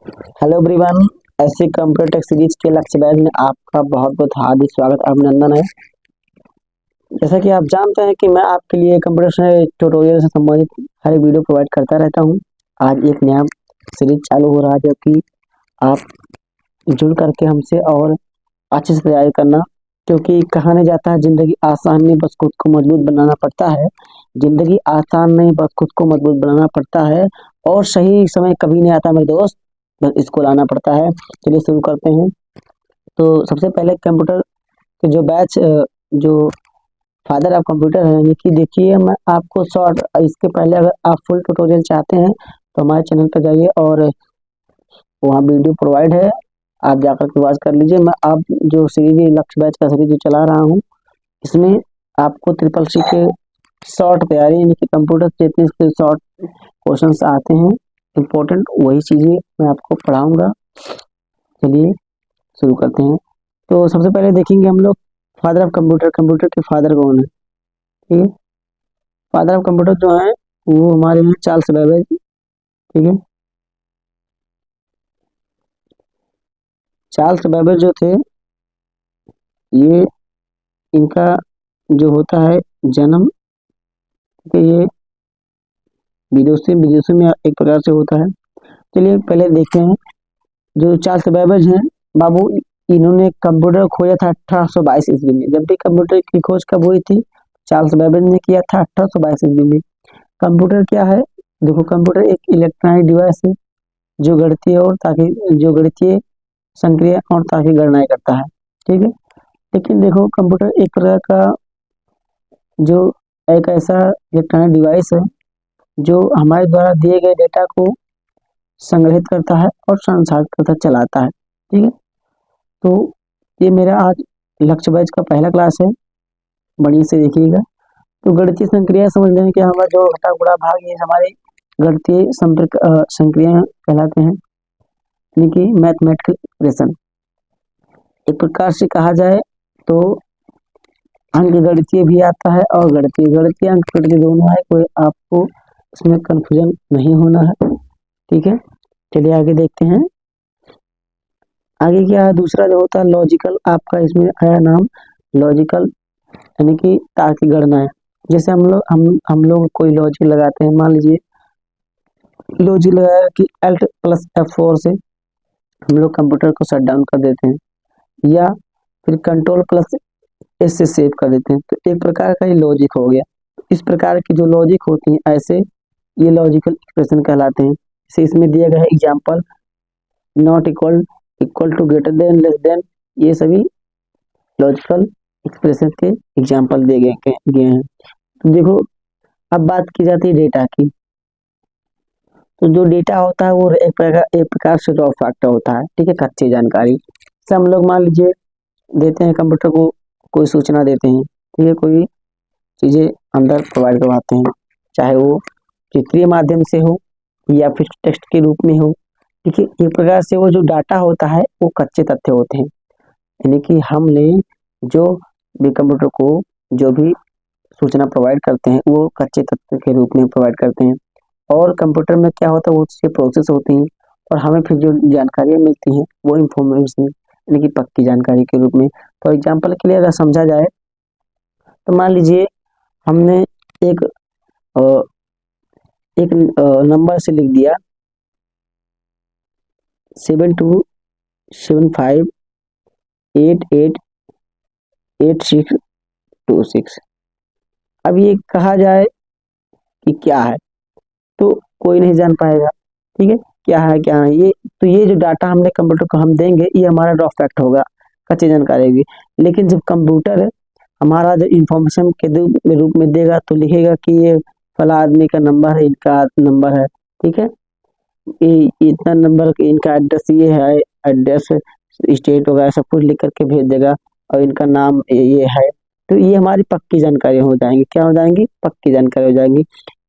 Hello everyone. ऐसे computer take series के लक्ष्य बैच में आपका बहुत बहुत हार्दिक स्वागत अभिनंदन है। जैसा कि आप जानते हैं कि मैं आपके लिए कंप्यूटर से ट्यूटोरियल से संबंधित हर एक वीडियो प्रोवाइड करता रहता हूं। आज एक नया सीरीज चालू हो रहा है जो कि आप जुड़ करके हमसे और अच्छे से तैयारी करना, क्योंकि कहा नहीं जाता है जिंदगी आसान नहीं बस खुद को मजबूत बनाना पड़ता है। जिंदगी आसान नहीं बस खुद को मजबूत बनाना पड़ता है और सही समय कभी नहीं आता मेरे दोस्त, बस इसको लाना पड़ता है। चलिए शुरू करते हैं। तो सबसे पहले कंप्यूटर के जो बैच जो फादर ऑफ कंप्यूटर है, यानी कि देखिए मैं आपको शॉर्ट, इसके पहले अगर आप फुल ट्यूटोरियल चाहते हैं तो हमारे चैनल पर जाइए और वहाँ वीडियो प्रोवाइड है, आप जाकर के वॉच कर लीजिए। मैं आप जो सीरीज लक्ष्य बैच का सीरीज जो चला रहा हूँ, इसमें आपको ट्रिपल सी के शॉर्ट तैयारी, यानी कि कंप्यूटर जितने शॉर्ट क्वेश्चंस आते हैं इम्पोर्टेंट, वही चीज़ें मैं आपको पढ़ाऊंगा। चलिए शुरू करते हैं। तो सबसे पहले देखेंगे हम लोग फादर ऑफ कंप्यूटर। कंप्यूटर के फादर कौन है? ठीक है, फादर ऑफ कंप्यूटर जो है वो हमारे हैं चार्ल्स बेबेज। ठीक है, चार्ल्स बेबेज जो थे, ये इनका जो होता है जन्म, ठीक है, ये विदेशों में एक प्रकार से होता है। चलिए पहले देखते हैं। जो चार्ल्स बेबेज हैं बाबू, इन्होंने कंप्यूटर खोजा था 1822 ईस्वी में। जब भी कंप्यूटर की खोज कब हुई थी? चार्ल्स बेबेज ने किया था 1822 ईस्वी में। कंप्यूटर क्या है? देखो, कंप्यूटर एक इलेक्ट्रॉनिक डिवाइस है जो गणितीय और ताकि जो गणितीय संक्रिया और तार्किक गणनाएं करता है। ठीक है, लेकिन देखो कंप्यूटर एक प्रकार का जो एक ऐसा इलेक्ट्रॉनिक डिवाइस है जो हमारे द्वारा दिए गए डेटा को संग्रहित करता है और संसाधित करता चलाता है। ठीक है, तो ये मेरा आज लक्ष्य बैच का पहला क्लास है, बढ़िया से देखिएगा। तो गणितीय संक्रिया समझ लें कि हमारा जो घटा गुणा भाग, ये हमारे गणितीय संपर्क संक्रिया कहलाते हैं, यानी कि मैथमेटिकल इक्वेशन। एक प्रकार से कहा जाए तो अंक गणितीय भी आता है और गणितीय अंक गणितीय दोनों है, कोई आपको इसमें कंफ्यूजन नहीं होना है। ठीक है, चलिए आगे देखते हैं। आगे क्या है? दूसरा जो होता है लॉजिकल, आपका इसमें आया नाम लॉजिकल, यानी कि तार्किक गणना है। जैसे हम लोग कोई लॉजिक लगाते हैं, मान लीजिए लॉजिक लगाया कि Alt प्लस F4 से हम लोग कंप्यूटर को शट डाउन कर देते हैं, या फिर कंट्रोल प्लस एस से सेव कर देते हैं, तो एक प्रकार का ये लॉजिक हो गया। इस प्रकार की जो लॉजिक होती हैं ऐसे ये लॉजिकल एक्सप्रेशन कहलाते हैं। जैसे इसमें दिया गया है example, not equal, equal to, greater than, less than, ये सभी लॉजिकल एक्सप्रेशन के एग्जाम्पल दिए गए हैं। तो देखो, अब बात की जाती है डेटा की। तो जो डेटा होता है वो एक प्रकार से रॉ फैक्टर होता है। ठीक है, कच्ची जानकारी से हम लोग मान लीजिए देते हैं कंप्यूटर को, कोई सूचना देते हैं, ठीक है, कोई चीज़ें अंदर प्रोवाइड करवाते हैं, चाहे वो चित्रीय माध्यम से हो या फिर टेक्स्ट के रूप में हो। ठीक है, एक प्रकार से वो जो डाटा होता है वो कच्चे तथ्य होते हैं, यानी कि हमने जो भी कंप्यूटर को जो भी सूचना प्रोवाइड करते हैं वो कच्चे तथ्य के रूप में प्रोवाइड करते हैं। और कंप्यूटर में क्या होता है, वो चीज़ें प्रोसेस होती हैं और हमें फिर जो जानकारियाँ मिलती हैं वो इंफॉर्मेशन, यानी कि पक्की जानकारी के रूप में। तो एग्जाम्पल के लिए अगर समझा जाए तो मान लीजिए हमने एक अ, एक नंबर से लिख दिया 7275888626। अब ये कहा जाए कि क्या है तो कोई नहीं जान पाएगा। ठीक है, क्या है क्या है ये? तो ये जो डाटा हमने कंप्यूटर को हम देंगे ये हमारा रॉ फैक्ट होगा, कच्ची जानकारी होगी। लेकिन जब कंप्यूटर हमारा जो इंफॉर्मेशन के रूप में देगा तो लिखेगा कि ये फला आदमी का नंबर है, इनका नंबर है। ठीक है, ये इतना नंबर, इनका एड्रेस ये है, एड्रेस स्टेट वगैरह सब कुछ लिख करके भेज देगा और इनका नाम ये है। तो ये हमारी पक्की जानकारी हो जाएंगी। क्या हो जाएंगी? पक्की जानकारी हो जाएंगी।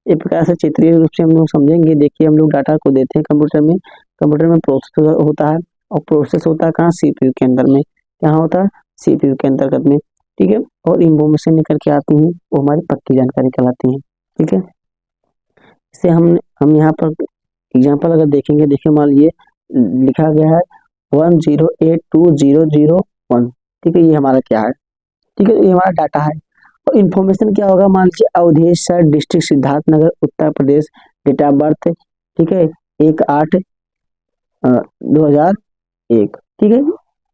एक प्रकार से चित्रीय रूप से हम लोग समझेंगे। देखिए, हम लोग डाटा को देते हैं कंप्यूटर में, कंप्यूटर में प्रोसेस होता है और प्रोसेस होता है कहाँ? सीपीयू के अंदर में। कहाँ होता है? सीपीयू के अंतर्गत में। ठीक है, और इंफॉर्मेशन निकल के आती है वो हमारी पक्की जानकारी कहलाती है। ठीक है, इसे हम यहाँ पर एग्जाम्पल अगर देखेंगे, देखिए मान लीजिए लिखा गया है 1082001। ठीक है, ये हमारा क्या है, ठीक है, ये हमारा डाटा है। और इन्फॉर्मेशन क्या होगा, मान लीजिए Awadhesh sir, district Siddharthnagar, Uttar Pradesh, date of birth, ठीक है, 1/8/2001। ठीक है,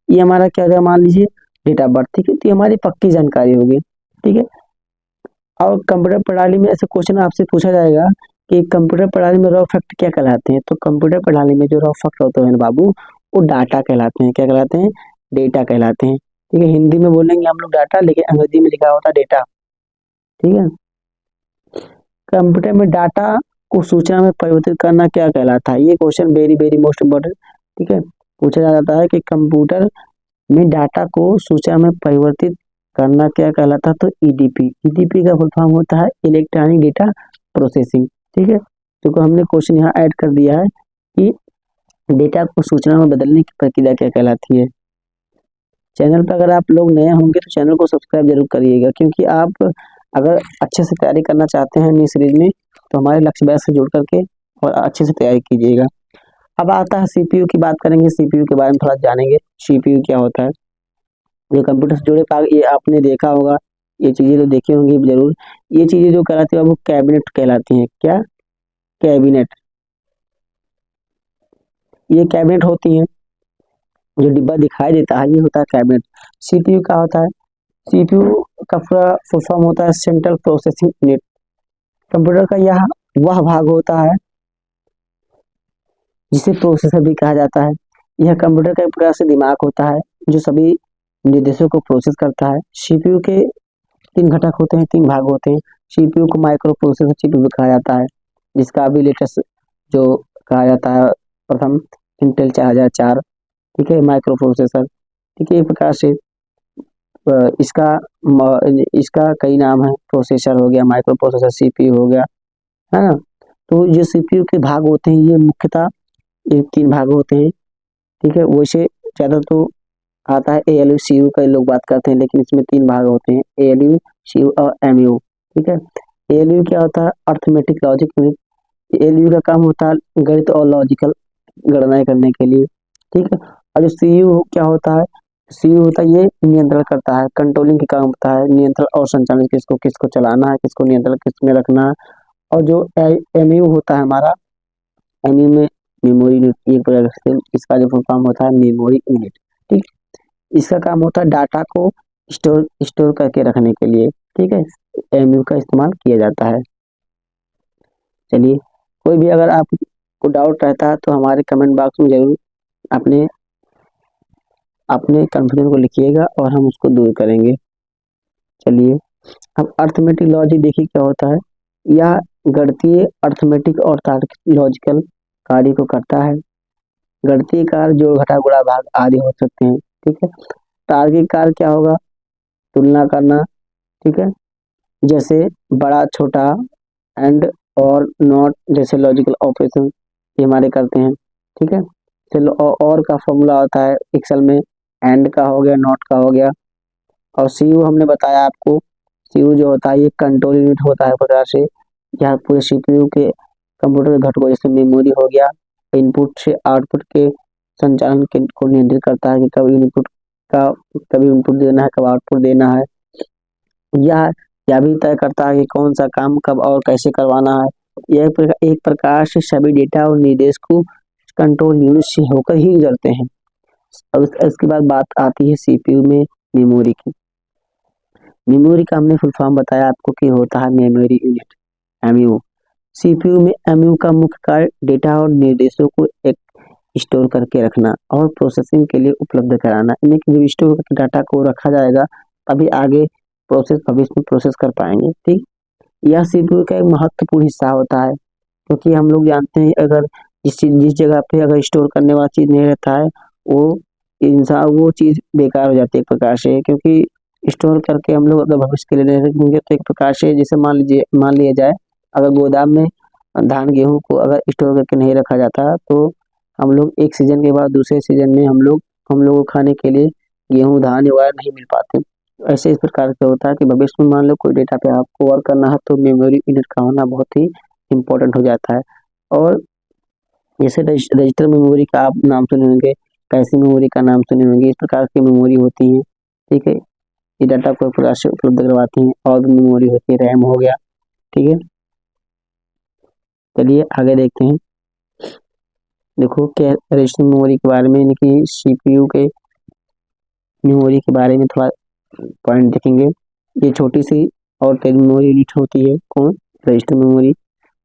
ये हमारा क्या होगा, मान लीजिए डेट ऑफ बर्थ। ठीक है, तो ये हमारी पक्की जानकारी होगी। ठीक है, और कंप्यूटर प्रणाली में ऐसे क्वेश्चन आपसे पूछा जाएगा कि कंप्यूटर प्रणाली में रॉ फैक्ट क्या कहलाते हैं। तो कंप्यूटर प्रणाली में जो रॉ फैक्ट होते हैं बाबू, वो डाटा कहलाते हैं। क्या कहलाते हैं, डेटा कहलाते हैं। ठीक है, हिंदी में बोलेंगे हम लोग डाटा, लेकिन अंग्रेजी में लिखा होता है डेटा। ठीक है, कंप्यूटर में डाटा को सूचना में परिवर्तित करना क्या कहलाता है, ये question very very most important. ठीक है, पूछा जाता है कि कंप्यूटर में डाटा को सूचना में परिवर्तित करना क्या कहलाता है। तो ईडीपी, ईडीपी का फुल फॉर्म होता है इलेक्ट्रॉनिक डेटा प्रोसेसिंग। ठीक है, तो हमने क्वेश्चन यहाँ ऐड कर दिया है कि डेटा को सूचना में बदलने की प्रक्रिया क्या कहलाती है। चैनल पर अगर आप लोग नए होंगे तो चैनल को सब्सक्राइब जरूर करिएगा, क्योंकि आप अगर अच्छे से तैयारी करना चाहते हैं नई सीरीज में, तो हमारे लक्ष्य बैच से जुड़ करके और अच्छे से तैयारी कीजिएगा। अब आता है सीपीयू की बात करेंगे, सीपीयू के बारे में थोड़ा जानेंगे, सीपीयू क्या होता है। ये कंप्यूटर से जुड़े भाग, ये आपने देखा होगा, ये चीजें तो देखी होंगी जरूर। ये चीजें जो कहलाती है वो कैबिनेट कहलाती हैं। क्या, कैबिनेट, ये कैबिनेट होती हैं। जो डिब्बा दिखाई देता है ये होता है कैबिनेट। सीपीयू क्या होता है, सीपीयू का फुल फॉर्म होता है सेंट्रल प्रोसेसिंग यूनिट। कंप्यूटर का यह वह भाग होता है जिसे प्रोसेसर भी कहा जाता है। यह कंप्यूटर का एक प्रकार से दिमाग होता है जो सभी निर्देशों को प्रोसेस करता है। सीपीयू के तीन घटक होते हैं, तीन भाग होते हैं। सीपीयू को माइक्रो प्रोसेसर चिप भी कहा जाता है, जिसका अभी लेटेस्ट जो कहा जाता है प्रथम इंटेल 4004। ठीक है, माइक्रो प्रोसेसर। ठीक है, एक प्रकार से इसका इसका कई नाम है, प्रोसेसर हो गया, माइक्रो प्रोसेसर, सीपीयू हो गया, है ना। तो जो सीपीयू के भाग होते हैं ये मुख्यतः ये तीन भाग होते हैं। ठीक है, वैसे ज्यादा तो आता है एएलयू सीयू का लोग बात करते हैं, लेकिन इसमें तीन भाग होते हैं, एएलयू, सीयू और एमयू। ठीक है, एएलयू क्या होता है, अर्थमेटिक लॉजिक यूनिट। एएलयू का काम होता है गणित और लॉजिकल गणनाएं करने के लिए। ठीक है, और जो सीयू क्या होता है, सीयू होता है ये नियंत्रण करता है, कंट्रोलिंग का काम होता है, नियंत्रण और संचालन, किसको किसको चलाना है, किसको नियंत्रण किसमें रखना है। और जो एमयू होता है हमारा, एमयू में मेमोरी यूनिट, एक प्रकार से इसका जो फुल फॉर्म होता है मेमोरी यूनिट। ठीक, इसका काम होता है डाटा को स्टोर स्टोर करके रखने के लिए। ठीक है, एमयू का इस्तेमाल किया जाता है। चलिए, कोई भी अगर आपको डाउट रहता है तो हमारे कमेंट बॉक्स में जरूर अपने अपने कन्फ्यूजन को लिखिएगा और हम उसको दूर करेंगे। चलिए, अब अर्थमेटिक लॉजिक देखिए क्या होता है। यह गणितीय, अर्थमेटिक और तार्किक लॉजिकल कार्य को करता है। गणितीय कार्य जोड़ घटा गुणा भाग आदि हो सकते हैं। ठीक है, तार्किक कार्य क्या होगा, तुलना करना। ठीक है, जैसे बड़ा छोटा, एंड और नॉट जैसे लॉजिकल ऑपरेशन ये हमारे करते हैं। ठीक है, चलो, और का फॉर्मूला होता है एक्सेल में, एंड का हो गया, नॉट का हो गया। और सीयू हमने बताया आपको, सीयू जो होता है ये कंट्रोल यूनिट होता है प्रकार से, यहाँ पूरे सीपीयू के कंप्यूटर के घटकों जैसे मेमोरी हो गया, इनपुट से आउटपुट के संचालन के को नियंत्रित करता है कि कब इनपुट का कभी इनपुट देना है, कब आउटपुट देना है। यह भी तय करता है कि कौन सा काम कब और कैसे करवाना है। यह एक प्रकार से सभी डेटा और निर्देश को कंट्रोल यूनिट से होकर ही गुजरते हैं। और इसके बाद बात आती है सीपीयू में मेमोरी की। मेमोरी का हमने फुल फॉर्म बताया आपको कि होता है मेमोरी यूनिट, एमयू। सीपीयू में एमयू का मुख्य कार्य डेटा और निर्देशों को एक स्टोर करके रखना और प्रोसेसिंग के लिए उपलब्ध कराना। इन्हें जब स्टोर करके डाटा को रखा जाएगा तभी आगे भविष्य में प्रोसेस कर पाएंगे। ठीक, यह सीपीयू का एक महत्वपूर्ण हिस्सा होता है, क्योंकि हम लोग जानते हैं अगर जिस जगह पे अगर स्टोर करने वाला चीज नहीं रहता है, वो चीज बेकार हो जाती है एक प्रकार से। क्योंकि स्टोर करके हम लोग अगर भविष्य के लिए नहीं रखेंगे तो एक प्रकार से, जैसे मान लिया जाए अगर गोदाम में धान गेहूं को अगर स्टोर करके नहीं रखा जाता तो हम लोग एक सीजन के बाद दूसरे सीजन में हम लोग को खाने के लिए गेहूं धान वगैरह नहीं मिल पाते। ऐसे इस प्रकार से होता है कि भविष्य में मान लो कोई डेटा पे आपको वर्क करना है तो मेमोरी यूनिट का होना बहुत ही इम्पोर्टेंट हो जाता है। और जैसे रजिस्टर मेमोरी का आप नाम सुने होंगे, कैशी मेमोरी का नाम सुने होंगे, इस प्रकार की मेमोरी होती है। ठीक है, ये डाटा को प्रकार से उपलब्ध करवाती हैं। और भी मेमोरी होती है, रैम हो गया। ठीक है, चलिए आगे देखते हैं। देखो क्या रजिस्टर मेमोरी के बारे में, यानी कि सीपीयू के मेमोरी के बारे में थोड़ा पॉइंट देखेंगे। ये छोटी सी और तेज मेमोरी यूनिट होती है। कौन? रजिस्टर मेमोरी,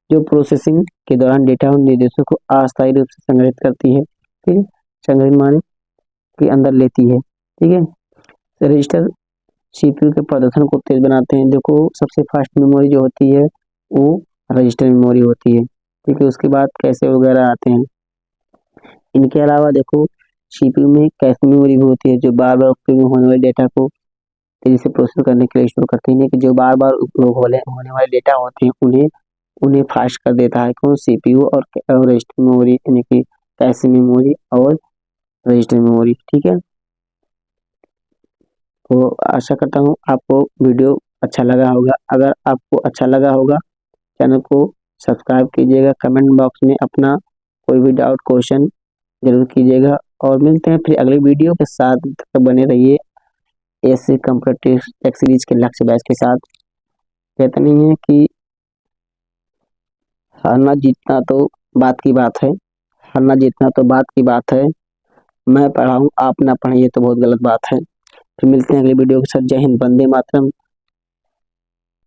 जो प्रोसेसिंग के दौरान डेटा और निर्देशों को अस्थायी रूप से संग्रहित करती है। ठीक है, संग्रहित मान के अंदर लेती है। ठीक है, रजिस्टर सीपीयू के प्रदर्शन को तेज बनाते हैं। देखो सबसे फास्ट मेमोरी जो होती है वो रजिस्टर मेमोरी होती है। ठीक है, उसके बाद कैशे वगैरह आते हैं। इनके अलावा देखो सीपीयू में कैश मेमोरी भी होती है, जो बार बार उपयोग में होने वाले डेटा को तेजी से प्रोसेस करने के लिए स्टोर करती है। कि जो बार बार उपयोग होने वाले डेटा होते हैं उन्हें उन्हें फास्ट कर देता है। कौन? सीपीयू और रजिस्टर मेमोरी, यानी कि कैश मेमोरी और रजिस्टर मेमोरी। ठीक है, तो आशा करता हूँ आपको वीडियो अच्छा लगा होगा। अगर आपको अच्छा लगा होगा, चैनल को सब्सक्राइब कीजिएगा। कमेंट बॉक्स में अपना कोई भी डाउट क्वेश्चन जरूर कीजिएगा। और मिलते हैं फिर अगली वीडियो के साथ, तब तक बने रहिए ऐसे कम्पिटिटिव टेक सीरीज के लक्ष्य बैच के साथ। कहते नहीं है कि हारना जीतना तो बात की बात है, हारना जीतना तो बात की बात है। मैं पढ़ाऊँ आप ना पढ़ें, ये तो बहुत गलत बात है। फिर मिलते हैं अगली वीडियो के साथ। जय हिंद, वंदे मातरम।